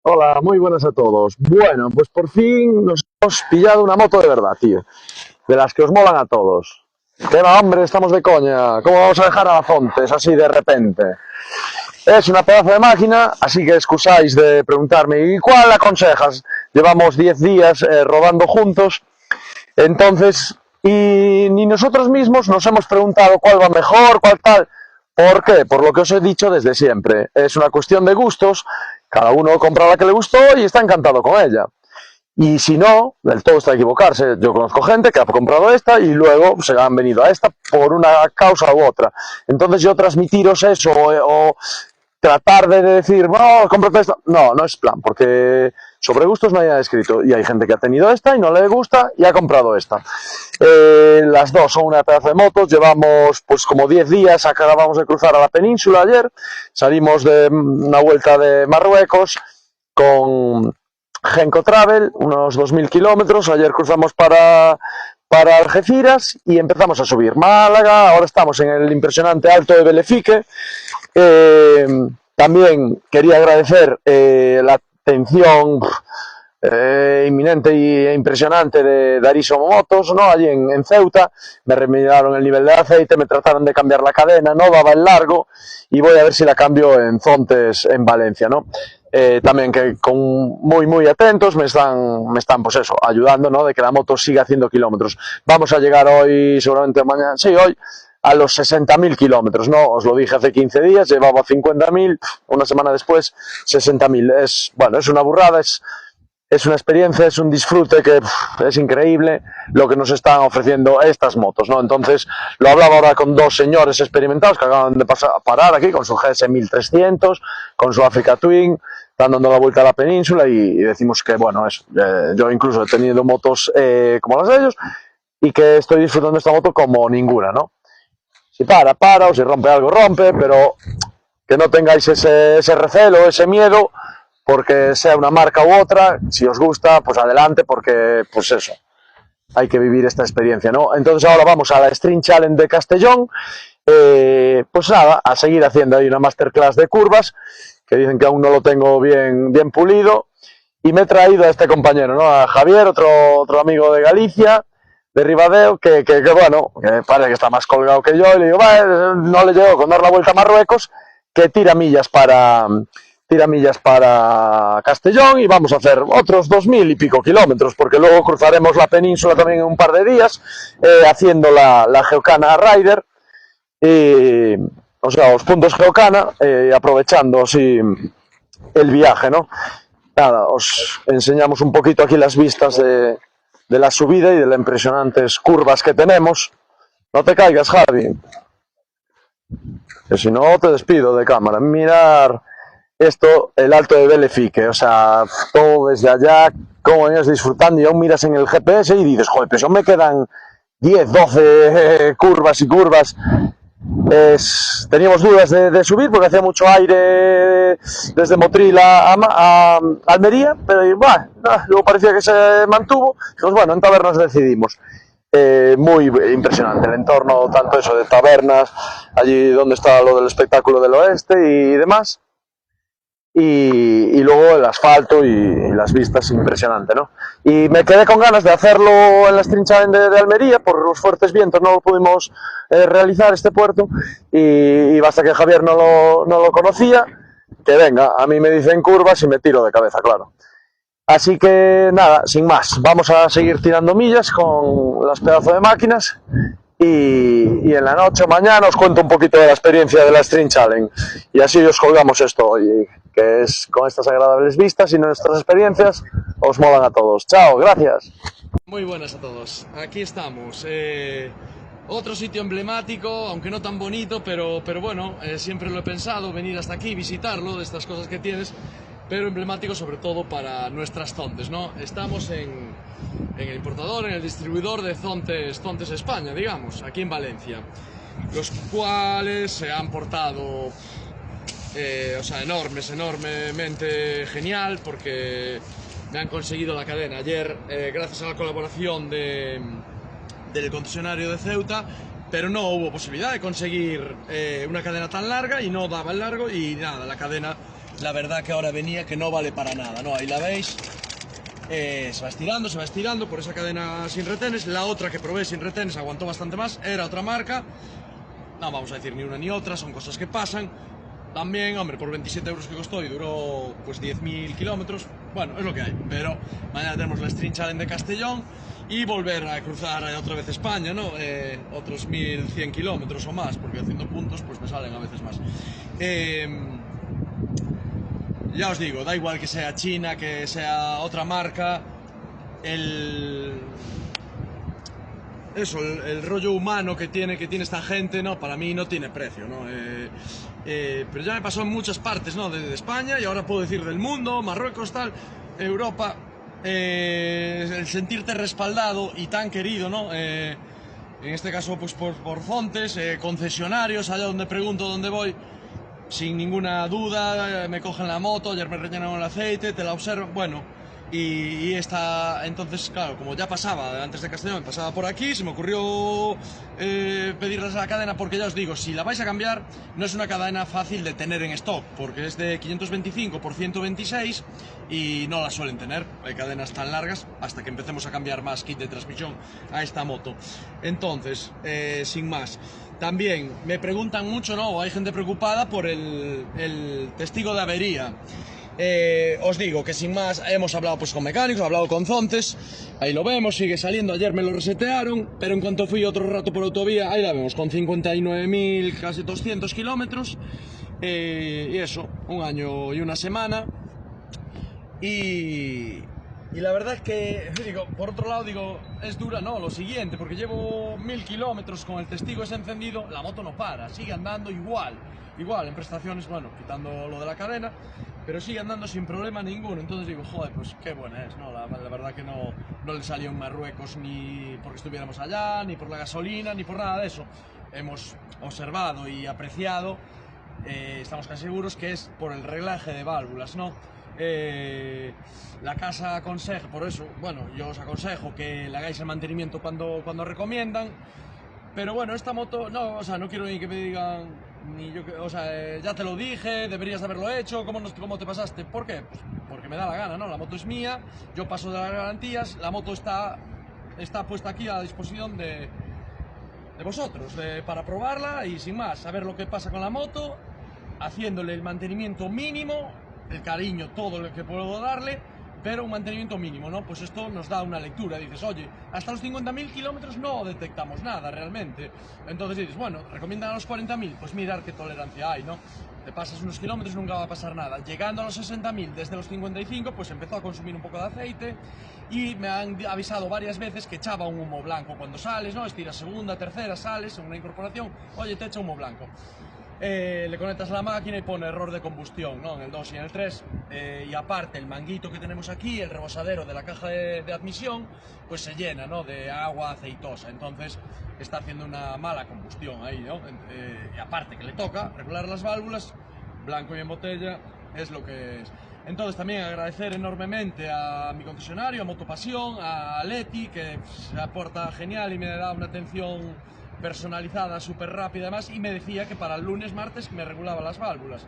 Hola, muy buenas a todos. Bueno, pues por fin nos hemos pillado una moto de verdad, tío. De las que os molan a todos. ¿Qué va, hombre? Estamos de coña. ¿Cómo vamos a dejar a la Fontes así de repente? Es una pedazo de máquina, así que excusáis de preguntarme, ¿y cuál aconsejas? Llevamos 10 días rodando juntos, entonces, y ni nosotros mismos nos hemos preguntado cuál va mejor, cuál tal. ¿Por qué? Por lo que os he dicho desde siempre. Es una cuestión de gustos, cada uno compra la que le gustó y está encantado con ella. Y si no, del todo está a equivocarse. Yo conozco gente que ha comprado esta y luego se han venido a esta por una causa u otra. Entonces yo transmitiros eso o tratar de decir, no, cómprate esta. No, no es plan, porque sobre gustos no hay nada escrito. Y hay gente que ha tenido esta y no le gusta y ha comprado esta. Las dos son una pedazo de motos. Llevamos pues como 10 días, acabamos de cruzar a la península ayer. Salimos de una vuelta de Marruecos con Genco Travel, unos 2000 kilómetros. Ayer cruzamos para Algeciras y empezamos a subir Málaga. Ahora estamos en el impresionante Alto de Belefique. También quería agradecer la atención inminente e impresionante de Dariso Motos, ¿no? Allí en Ceuta. Me remediaron el nivel de aceite, me trataron de cambiar la cadena, no daba el largo y voy a ver si la cambio en Zontes, en Valencia, ¿no? También que con muy atentos me están pues eso, ayudando, ¿no? De que la moto siga haciendo kilómetros. Vamos a llegar hoy, seguramente mañana, sí, hoy, a los 60.000 kilómetros, ¿no? Os lo dije hace 15 días, llevaba 50.000, una semana después 60.000. Bueno, es una burrada, es una experiencia, es un disfrute que es increíble lo que nos están ofreciendo estas motos, ¿no? Entonces, lo hablaba ahora con dos señores experimentados que acaban de parar aquí con su GS 1300, con su Africa Twin, están dando la vuelta a la península y decimos que, bueno, yo incluso he tenido motos como las de ellos y que estoy disfrutando esta moto como ninguna, ¿no? Si para, o si rompe algo, rompe, pero que no tengáis ese recelo, ese miedo, porque sea una marca u otra, si os gusta, pues adelante, porque, pues eso, hay que vivir esta experiencia, ¿no? Entonces ahora vamos a la String Challenge de Castellón, pues nada, a seguir haciendo ahí una masterclass de curvas, que dicen que aún no lo tengo bien pulido, y me he traído a este compañero, ¿no? A Javier, otro amigo de Galicia, de Ribadeo, que bueno, que parece que está más colgado que yo, y le digo, no le llego con dar la vuelta a Marruecos, que tira millas para Castellón y vamos a hacer otros 2000 y pico kilómetros, porque luego cruzaremos la península también en un par de días, haciendo la Geocana Rider, o sea, los puntos Geocana, aprovechando así el viaje, ¿no? Nada, os enseñamos un poquito aquí las vistas de la subida y de las impresionantes curvas que tenemos. No te caigas, Javi, que si no te despido de cámara. Mirar esto, el Alto de Belefique, o sea, todo desde allá, cómo venías disfrutando y aún miras en el GPS y dices, joder, pues aún me quedan 10, 12 curvas y curvas. Teníamos dudas de subir porque hacía mucho aire desde Motril a Almería, pero bueno, luego parecía que se mantuvo. Pues bueno, en Tabernas decidimos. Muy impresionante el entorno, tanto eso de Tabernas, allí donde está lo del espectáculo del oeste y demás. Y luego el asfalto y las vistas, impresionante, ¿no? Y me quedé con ganas de hacerlo en la String Challenge de Almería, por los fuertes vientos no lo pudimos realizar este puerto, y basta que Javier no lo conocía, que venga, a mí me dicen curvas y me tiro de cabeza, claro. Así que nada, sin más, vamos a seguir tirando millas con las pedazos de máquinas y en la noche o mañana os cuento un poquito de la experiencia de la String Challenge y así os colgamos esto hoy, que es con estas agradables vistas y nuestras experiencias os molan a todos. Chao, gracias. Muy buenas a todos, aquí estamos. Otro sitio emblemático, aunque no tan bonito, pero bueno, siempre lo he pensado, venir hasta aquí, visitarlo, de estas cosas que tienes, pero emblemático sobre todo para nuestras Zontes, ¿no? Estamos en el importador, en el distribuidor de Zontes España, digamos, aquí en Valencia, los cuales se han portado, o sea, enormemente genial, porque me han conseguido la cadena ayer, gracias a la colaboración del concesionario de Ceuta, pero no hubo posibilidad de conseguir una cadena tan larga y no daba el largo y nada, la cadena la verdad que ahora venía que no vale para nada, ¿no? Ahí la veis. Se va estirando por esa cadena sin retenes. La otra que probé sin retenes aguantó bastante más, era otra marca. No vamos a decir ni una ni otra, son cosas que pasan. También, hombre, por 27 euros que costó y duró pues 10.000 kilómetros, bueno, es lo que hay. Pero mañana tenemos la Stream Challenge de Castellón y volver a cruzar otra vez España, ¿no? Otros 1.100 kilómetros o más, porque haciendo puntos pues me salen a veces más. Ya os digo, da igual que sea China, que sea otra marca, el rollo humano que tiene esta gente, ¿no? Para mí no tiene precio, ¿no? Pero ya me pasó en muchas partes, ¿no? De España, y ahora puedo decir del mundo, Marruecos, tal, Europa, el sentirte respaldado y tan querido, ¿no? En este caso, pues por fontes, concesionarios, allá donde pregunto dónde voy, sin ninguna duda, me cogen la moto, ayer me rellenaron el aceite, te la observan, bueno. Y esta, entonces, claro, como ya pasaba antes de Castellón, pasaba por aquí, se me ocurrió pedirles a la cadena, porque ya os digo, si la vais a cambiar, no es una cadena fácil de tener en stock, porque es de 525 por 126 y no la suelen tener, hay cadenas tan largas, hasta que empecemos a cambiar más kit de transmisión a esta moto. Entonces, sin más, también me preguntan mucho, ¿no? O hay gente preocupada por el testigo de avería. Os digo que sin más hemos hablado pues con mecánicos, he hablado con Zontes, ahí lo vemos, sigue saliendo, ayer me lo resetearon, pero en cuanto fui otro rato por autovía, ahí la vemos con 59.000, casi 200 kilómetros, y eso, un año y una semana, y la verdad es que, digo, por otro lado, digo, es dura, no, lo siguiente, porque llevo 1.000 kilómetros con el testigo ese encendido, la moto no para, sigue andando igual, en prestaciones, bueno, quitando lo de la cadena, pero sigue andando sin problema ninguno. Entonces digo, joder, pues qué buena es, ¿no? La verdad que no le salió en Marruecos ni porque estuviéramos allá, ni por la gasolina, ni por nada de eso. Hemos observado y apreciado, estamos casi seguros que es por el reglaje de válvulas, ¿no? La casa aconseja, por eso, bueno, yo os aconsejo que le hagáis el mantenimiento cuando recomiendan. Pero bueno, esta moto, no, o sea, no quiero ni que me digan, ni yo, o sea, ya te lo dije, deberías de haberlo hecho, ¿cómo te pasaste? ¿Por qué? Pues porque me da la gana, ¿no? La moto es mía, yo paso de las garantías, la moto está puesta aquí a disposición de vosotros, para probarla y sin más, saber lo que pasa con la moto, haciéndole el mantenimiento mínimo, el cariño, todo lo que puedo darle, pero un mantenimiento mínimo, ¿no? Pues esto nos da una lectura, dices, oye, hasta los 50.000 kilómetros no detectamos nada realmente. Entonces dices, bueno, recomiendan a los 40.000, pues mirar qué tolerancia hay, ¿no? Te pasas unos kilómetros, nunca va a pasar nada. Llegando a los 60.000 desde los 55, pues empezó a consumir un poco de aceite y me han avisado varias veces que echaba un humo blanco cuando sales, ¿no? Estiras segunda, tercera, sales en una incorporación, oye, te echa humo blanco. Le conectas a la máquina y pone error de combustión, ¿no? En el 2 y en el 3, y aparte el manguito que tenemos aquí, el rebosadero de la caja de admisión, pues se llena, ¿no? De agua aceitosa, entonces está haciendo una mala combustión ahí, ¿no? Y aparte que le toca regular las válvulas, blanco y en botella, es lo que es. Entonces también agradecer enormemente a mi concesionario, a Motopasión, a Leti, que se aporta genial y me da una atención personalizada, súper rápida además, y me decía que para el lunes, martes me regulaba las válvulas.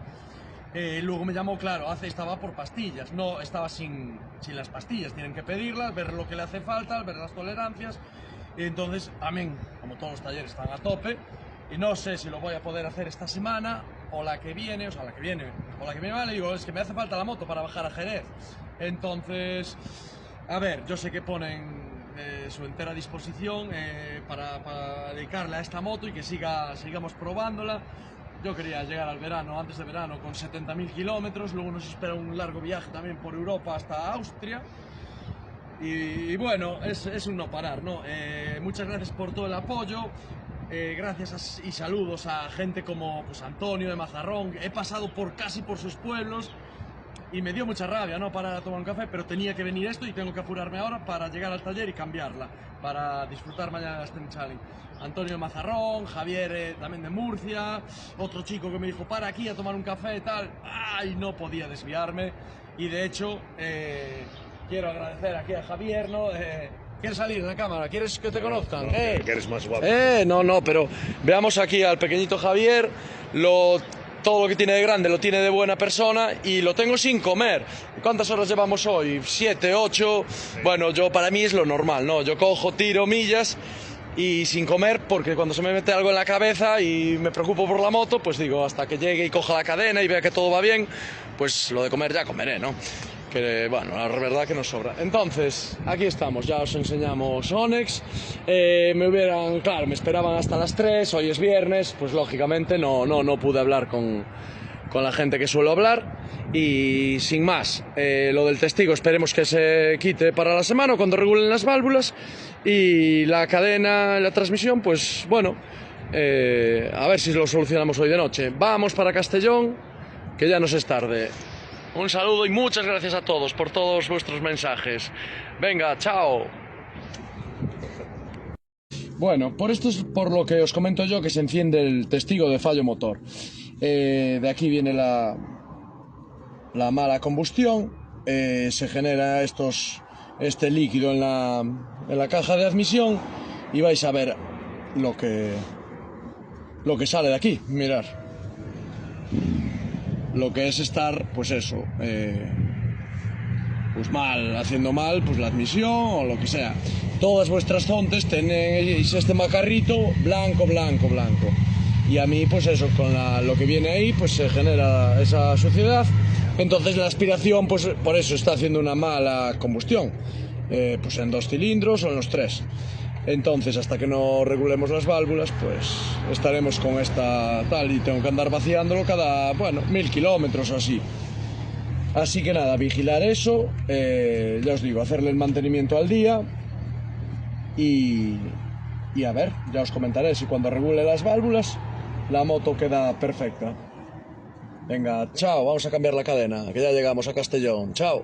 Luego me llamó, claro, estaba por pastillas, no estaba sin las pastillas, tienen que pedirlas, ver lo que le hace falta, ver las tolerancias, y entonces también, como todos los talleres están a tope, y no sé si lo voy a poder hacer esta semana o la que viene, o la que viene le digo, es que me hace falta la moto para bajar a Jerez. Entonces, a ver, yo sé que ponen su entera disposición para dedicarle a esta moto y que sigamos probándola. Yo quería llegar al verano, antes de verano, con 70.000 kilómetros, luego nos espera un largo viaje también por Europa hasta Austria. Y bueno, es un no parar, ¿no? Muchas gracias por todo el apoyo, gracias y saludos a gente como pues, Antonio de Mazarrón. He pasado casi por sus pueblos y me dio mucha rabia, ¿no? Para tomar un café, pero tenía que venir esto y tengo que apurarme ahora para llegar al taller y cambiarla, para disfrutar mañana de la Stream Challenge. Antonio de Mazarrón, Javier también de Murcia, otro chico que me dijo, para aquí a tomar un café y tal. ¡Ay! No podía desviarme y de hecho quiero agradecer aquí a Javier, ¿no? ¿Quieres salir en la cámara? ¿Quieres que te conozcan? Que eres más guapo. No, pero veamos aquí al pequeñito Javier, lo todo lo que tiene de grande lo tiene de buena persona y lo tengo sin comer. ¿Cuántas horas llevamos hoy? 7, 8. Bueno, yo para mí es lo normal, ¿no? Yo cojo, tiro millas y sin comer, porque cuando se me mete algo en la cabeza y me preocupo por la moto, pues digo, hasta que llegue y coja la cadena y vea que todo va bien, pues lo de comer ya comeré, ¿no? Que bueno, la verdad que nos sobra. Entonces, aquí estamos, ya os enseñamos Onex. Claro, me esperaban hasta las 3, hoy es viernes, pues lógicamente no pude hablar con la gente que suelo hablar. Y sin más, lo del testigo esperemos que se quite para la semana cuando regulen las válvulas. Y la cadena, la transmisión, pues bueno, a ver si lo solucionamos hoy de noche. Vamos para Castellón, que ya nos es tarde. Un saludo y muchas gracias a todos por todos vuestros mensajes. Venga, chao. Bueno, por esto es por lo que os comento yo que se enciende el testigo de fallo motor. De aquí viene la mala combustión, se genera este líquido en la caja de admisión y vais a ver lo que sale de aquí. Mirad lo que es estar, pues eso, pues mal, haciendo mal pues la admisión o lo que sea. Todas vuestras fontes tenéis este macarrito blanco, y a mí pues eso, con lo que viene ahí pues se genera esa suciedad. Entonces la aspiración, pues por eso está haciendo una mala combustión, pues en 2 cilindros o en los 3. Entonces, hasta que no regulemos las válvulas, pues estaremos con esta tal, y tengo que andar vaciándolo cada, bueno, 1000 kilómetros o así. Así que nada, vigilar eso, ya os digo, hacerle el mantenimiento al día y a ver, ya os comentaré si cuando regule las válvulas la moto queda perfecta. Venga, chao, vamos a cambiar la cadena, que ya llegamos a Castellón. Chao.